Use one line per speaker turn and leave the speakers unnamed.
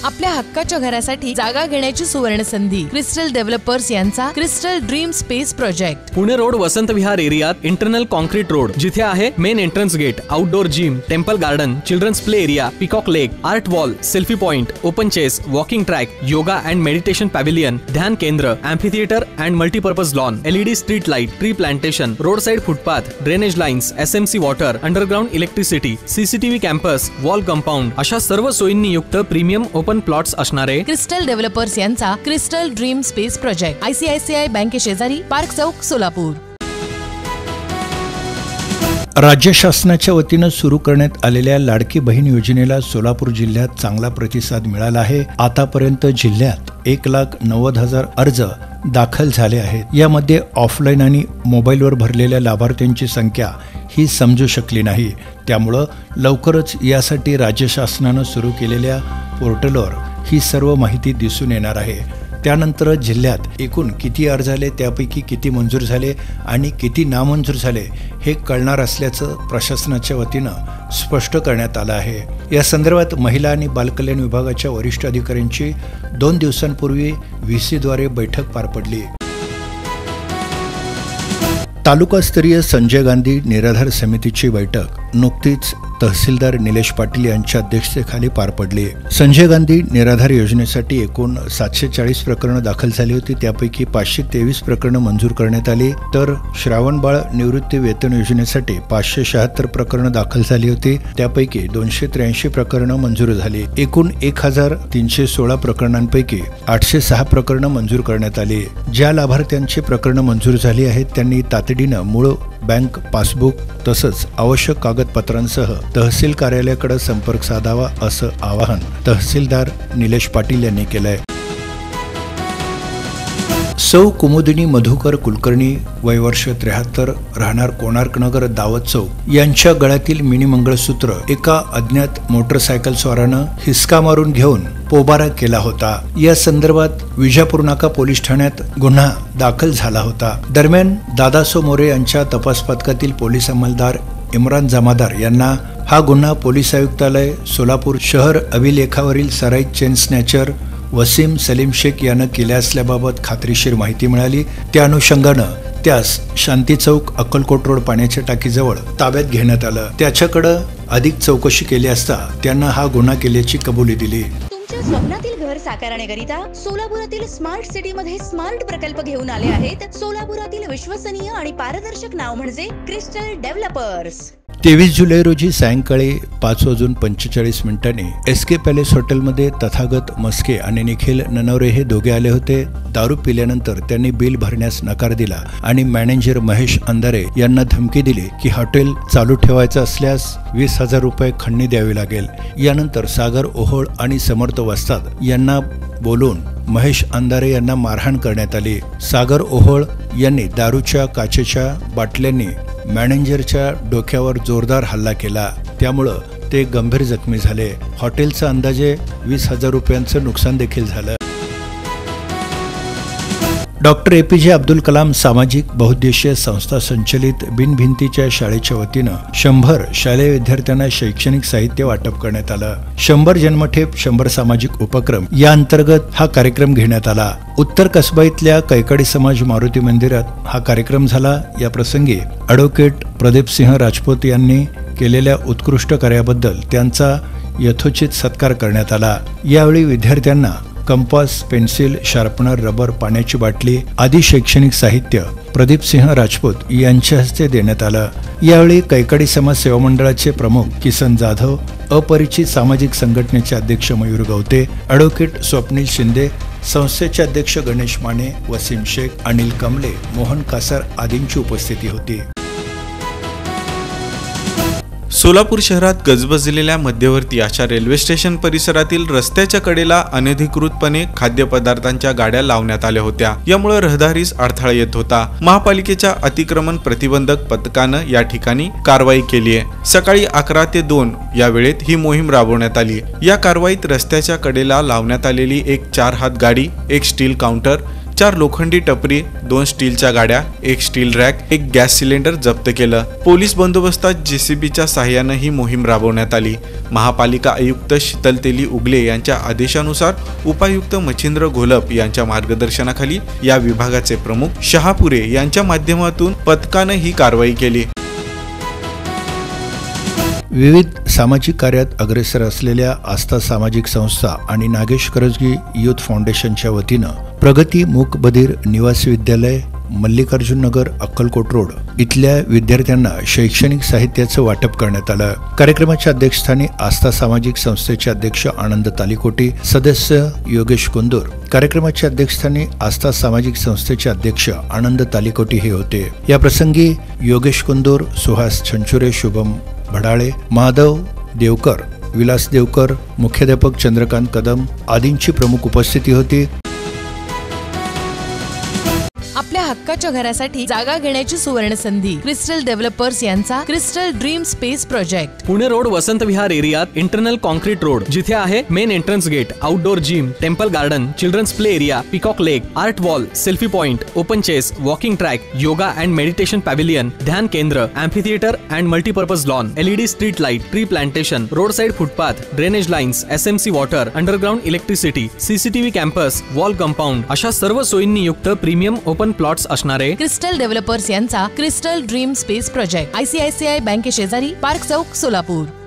आपल्या हक्काच्या घरासाठी जागा घेण्याची सुवर्ण संधी। क्रिस्टल डेव्हलपर्स यांचा Crystal Dream Space project,
Pune road Vasant Vihar एरियात इंटरनल कॉन्क्रीट रोड, जिथे आहे main entrance gate, outdoor gym, temple garden, children's play area, peacock lake, art wall, selfie point, open chess, walking track, yoga and meditation pavilion, ध्यान केंद्र, amphitheatre and multipurpose lawn, LED street light, tree plantation, road side footpath, drainage lines, SMC water, underground electricity, CCTV campus, wall compound अशा सर्व सोयींनी युक्त premium open plots असणारे
crystal Developers यांचा Crystal Dream Space project, ICICI बँके शेजारी, park चौक, सोलापूर।
राज्य शासनाच्या वतीनं सुरू करण्यात आलेल्या लाडकी बहीण योजनेला सोलापूर जिल्ह्यात चांगला प्रतिसाद मिळाला आहे। आतापर्यंत जिल्ह्यात 1,90,000 अर्ज दाखल झाले आहेत। यामध्ये ऑफलाईन आणि मोबाईलवर भरलेल्या लाभार्थ्यांची संख्या ही समजू शकली नाही। त्यामुळं लवकरच यासाठी राज्य शासनानं सुरू केलेल्या पोर्टलवर ही सर्व माहिती दिसून येणार आहे। त्यानंतर जिल्ह्यात एकूण किती अर्ज आले, त्यापैकी किती मंजूर झाले आणि किती नामंजूर झाले हे कळणार असल्याचं प्रशासनाच्या वतीनं स्पष्ट करण्यात आलं आहे। या संदर्भात महिला आणि बालकल्याण विभागाच्या वरिष्ठ अधिकाऱ्यांची 2 दिवसांपूर्वी VC द्वारे बैठक पार पडली। तालुकास्तरीय संजय गांधी निराधार समितीची बैठक नुकतीच तहसीलदार निलेश पाटील यांच्या अध्यक्षतेखाली पार पडली। संजय गांधी निराधार योजनेसाठी एकूण 740 प्रकरणं दाखल झाली होती। त्यापैकी 523 प्रकरणं मंजूर करण्यात आली, तर श्रावणबाळ निवृत्ती वेतन योजनेसाठी 576 प्रकरणं दाखल झाली होती। त्यापैकी 283 प्रकरणं मंजूर झाली। एकूण 1,316 प्रकरणांपैकी 806 प्रकरणं मंजूर करण्यात आली। ज्या लाभार्थ्यांची प्रकरणं मंजूर झाली आहेत त्यांनी तातडीनं मूळ बँक पासबुक तसंच आवश्यक कागदपत्रांसह तहसील कार्यालयाकडे संपर्क साधावा असं आवाहन तहसीलदार निलेश पाटील यांनी केलंय। सौ कुमुदिनी मधुकर कुलकर्णी, वय वर्ष 73, राहणार कोणार्क नगर, दावत चौक यांच्या गळ्यातील मिनी मंगळसूत्र एका अज्ञात मोटरसायकल स्वारानं हिसका मारून घेऊन पोबारा केला होता। या संदर्भात विजापूर नाका पोलीस ठाण्यात गुन्हा दाखल झाला होता। दरम्यान दादासो मोरे यांच्या तपास पथकातील पोलीस अंमलदार इम्रान जमादार यांना हा गुन्हा पोलीस आयुक्तालय सोलापूर शहर अभिलेखावरील सराईत चेन स्नॅचर वसीम सलीम शेख यानं केल्या असल्याबाबत खात्रीशीर माहिती मिळाली। त्या अनुषंगानं त्यास शांती चौक, अक्कलकोट रोड पाण्याच्या टाकीजवळ ताब्यात घेण्यात आलं। त्याच्याकडे अधिक चौकशी केली असता त्यांना हा गुन्हा केल्याची कबुली दिली।
तुमच्या स्वप्नातील घर साकारण्याकरिता सोलापुरातील स्मार्ट सिटी मध्ये स्मार्ट प्रकल्प घेऊन आले आहेत। सोलापुरातील विश्वसनीय आणि पारदर्शक नाव म्हणजे क्रिस्टल डेव्हलपर्स।
23 जुलै रोजी सायंकाळी 5:45 SK पॅलेस हॉटेलमध्ये तथागत मस्के आणि निखिल ननवरे हे दोघे आले होते। दारू पिल्यानंतर त्यांनी बिल भरण्यास नकार दिला आणि मॅनेजर महेश अंधारे यांना धमकी दिली की हॉटेल चालू ठेवायचं असल्यास 20,000 रुपये खंडणी द्यावी लागेल। यानंतर सागर ओहोळ आणि समर्थ वस्ताद यांना बोलून महेश अंधारे यांना मारहाण करण्यात आली। सागर ओहोळ यांनी दारूच्या काचेच्या बाटल्यांनी मॅनेजरच्या डोक्यावर जोरदार हल्ला केला, त्यामुळं ते गंभीर जखमी झाले। हॉटेलचं अंदाजे 20,000 रुपयांचं नुकसान देखील झालं। डॉक्टर APJ अब्दुल कलाम सामाजिक बहुउद्देशीय संस्था संचलित बिनभिंतीच्या शाळेच्या वतीनं 100 शालेय विद्यार्थ्यांना शैक्षणिक साहित्य वाटप करण्यात आलं। 100 जन्मठेप 100 सामाजिक उपक्रम या अंतर्गत हा कार्यक्रम घेण्यात आला। उत्तर कसबा इथल्या कैकाडी समाज मारुती मंदिरात हा कार्यक्रम झाला। या प्रसंगी ॲडव्होकेट प्रदीप सिंह राजपूत यांनी केलेल्या उत्कृष्ट कार्याबद्दल त्यांचा यथोचित सत्कार करण्यात आला। यावेळी विद्यार्थ्यांना कंपास, पेन्सिल, शार्पनर, रबर, पाण्याची बाटली आदी शैक्षणिक साहित्य प्रदीप सिंह राजपूत यांच्या हस्ते देण्यात आलं। यावेळी कैकाडी समाज सेवा मंडळाचे प्रमुख किसन जाधव, अपरिचित सामाजिक संघटनेचे अध्यक्ष मयूर गवते, ॲडव्होकेट स्वप्नील शिंदे, संस्थेचे अध्यक्ष गणेश माने, वसीम शेख, अनिल कमले, मोहन कासार आदींची उपस्थिती होती।
सोलापूर शहरात गजबजलेल्या मध्यवर्ती अशा रेल्वे स्टेशन परिसरातील रस्त्याच्या कडेला अनधिकृतपणे खाद्यपदार्थांच्या गाड्या लावण्यात आल्या होत्या। यामुळे रहदारीस अडथळा येत होता। महापालिकेच्या अतिक्रमण प्रतिबंधक पथकानं या ठिकाणी कारवाई केली आहे। सकाळी 11 ते 2 या वेळेत ही मोहीम राबवण्यात आली। या कारवाईत रस्त्याच्या कडेला लावण्यात आलेली एक 4 हात गाडी, एक स्टील काउंटर, 4 लोखंडी टपरी, 2 स्टीलच्या गाड्या, 1 स्टील रॅक, 1 गॅस सिलेंडर जप्त केलं. पोलीस बंदोबस्तात जेसीबीच्या साहाय्यानं ही मोहीम राबवण्यात आली. महापालिका आयुक्त शीतल तेली उगले यांच्या आदेशानुसार उपायुक्त मच्छिंद्र घोलप यांच्या मार्गदर्शनाखाली या विभागाचे प्रमुख शहापुरे यांच्या माध्यमातून पथकानं ही कारवाई केली.
विविध सामाजिक कार्यात अग्रेसर असलेल्या आस्था सामाजिक संस्था आणि नागेश करजगी युथ फाउंडेशनच्या वतीनं प्रगती मूक बधीर निवासी विद्यालय, मल्लिकार्जुन नगर, अक्कलकोट रोड इथल्या विद्यार्थ्यांना शैक्षणिक साहित्याचं वाटप करण्यात आलं. कार्यक्रमाच्या अध्यक्षस्थानी आस्था सामाजिक संस्थेचे अध्यक्ष आनंद तालीकोटी, सदस्य योगेश कुंदूर. कार्यक्रमाच्या अध्यक्षस्थानी आस्था सामाजिक संस्थेचे अध्यक्ष आनंद तालीकोटी हे होते. या प्रसंगी योगेश कुंदूर, सुहास छंचुरे, शुभम भडाळे, माधव देवकर, विलास देवकर, मुख्याध्यापक चंद्रकांत कदम आदींची प्रमुख उपस्थिती होती.
आपल्या हक्काच्या घरासाठी जागा घेण्याची सुवर्ण संधी. क्रिस्टल डेव्हलपर्स यांचा Crystal Dream Space project.
Pune road, Vasant Vihar एरियात इंटरनल कॉन्क्रीट रोड, जिथे आहे main entrance gate, outdoor gym, temple garden, children's play area, peacock lake, art wall, selfie point, open chess, walking track, yoga and meditation pavilion, ध्यान केंद्र, amphitheatre and multipurpose lawn, LED street light, tree plantation, road side footpath, drainage lines, SMC water, underground electricity, CCTV campus, wall compound अशा सर्व सोयींनी युक्त premium open plots असणारे
crystal Developers यांचा Crystal Dream Space project. ICICI बँके शेजारी, park चौक, सोलापूर.